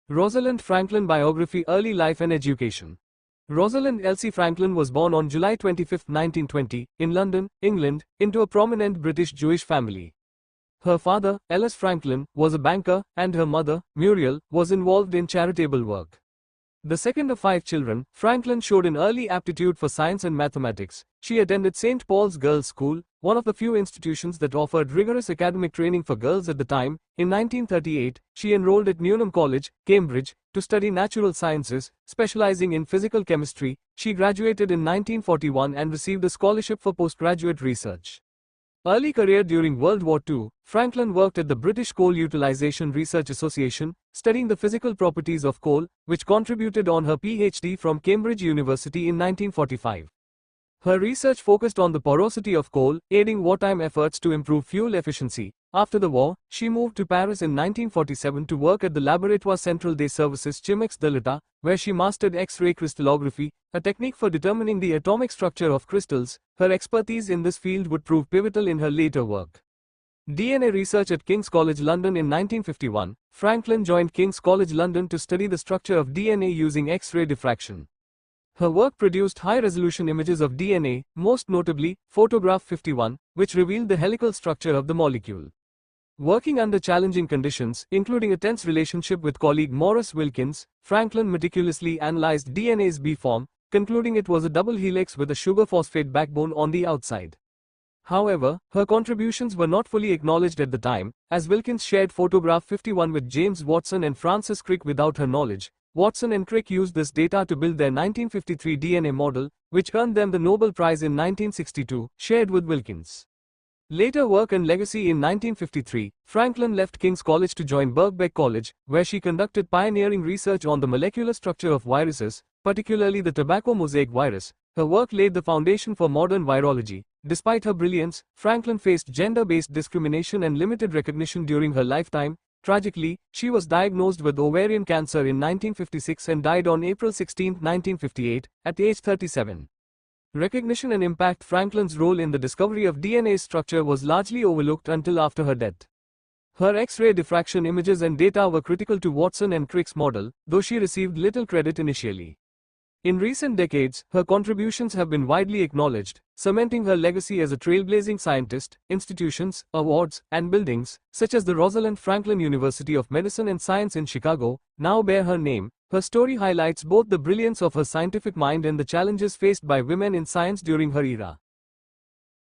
Rosalind Franklin biography, early life and education. Rosalind Elsie Franklin was born on July 25, 1920, in London, England, into a prominent British Jewish family. Her father, Ellis Franklin, was a banker, and her mother, Muriel, was involved in charitable work. The second of 5 children, Franklin showed an early aptitude for science and mathematics. She attended St. Paul's Girls' School, one of the few institutions that offered rigorous academic training for girls at the time. In 1938, she enrolled at Newnham College, Cambridge, to study natural sciences, specializing in physical chemistry. She graduated in 1941 and received a scholarship for postgraduate research. Early career. During World War II, Franklin worked at the British Coal Utilization Research Association, studying the physical properties of coal, which contributed on her PhD from Cambridge University in 1945. Her research focused on the porosity of coal, aiding wartime efforts to improve fuel efficiency. After the war, she moved to Paris in 1947 to work at the Laboratoire Central des Services Chimiques de l'État, where she mastered X-ray crystallography, a technique for determining the atomic structure of crystals. Her expertise in this field would prove pivotal in her later work. DNA research at King's College London. In 1951, Franklin joined King's College London to study the structure of DNA using X-ray diffraction. Her work produced high-resolution images of DNA, most notably, photograph 51, which revealed the helical structure of the molecule. Working under challenging conditions, including a tense relationship with colleague Maurice Wilkins, Franklin meticulously analyzed DNA's B form, concluding it was a double helix with a sugar-phosphate backbone on the outside. However, her contributions were not fully acknowledged at the time, as Wilkins shared photograph 51 with James Watson and Francis Crick without her knowledge. Watson and Crick used this data to build their 1953 DNA model, which earned them the Nobel Prize in 1962, shared with Wilkins. Later work and legacy. In 1953, Franklin left King's College to join Birkbeck College, where she conducted pioneering research on the molecular structure of viruses, particularly the tobacco mosaic virus. Her work laid the foundation for modern virology. Despite her brilliance, Franklin faced gender-based discrimination and limited recognition during her lifetime. Tragically, she was diagnosed with ovarian cancer in 1956 and died on April 16, 1958, at age 37. Recognition and impact. Franklin's role in the discovery of DNA's structure was largely overlooked until after her death. Her X-ray diffraction images and data were critical to Watson and Crick's model, though she received little credit initially. In recent decades, her contributions have been widely acknowledged, cementing her legacy as a trailblazing scientist. Institutions, awards, and buildings, such as the Rosalind Franklin University of Medicine and Science in Chicago, now bear her name. Her story highlights both the brilliance of her scientific mind and the challenges faced by women in science during her era.